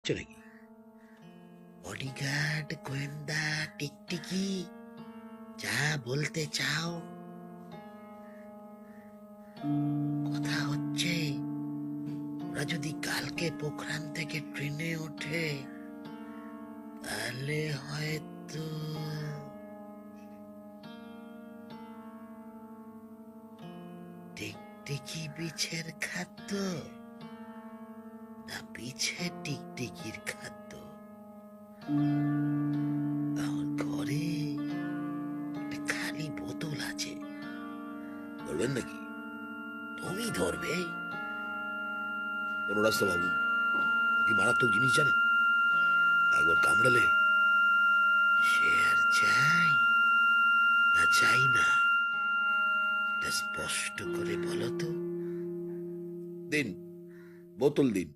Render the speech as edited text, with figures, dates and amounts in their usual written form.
হচ্ছে নাকি? বডিগার্ড, গোয়েন্দা, টিকটিকি, যা বলতে চাও। কথা হচ্ছে ওরা যদি কালকে পোখরান থেকে ট্রেনে ওঠে তাহলে হয়তো টিকটিকি বিছের খাদ্য না বিছে টিকটিকির খাদ্য। আমার ঘরে একটা খালি বোতল আছে, ধরবেন নাকি? তুমি ধরবে? অনুরাস্ত বাবু, ও কি মারাত্মক জিনিস জানেন? একবার কামড়ালে সে আর চাই না চাই না, এটা স্পষ্ট করে বলো তো। দিন, বোতল দিন।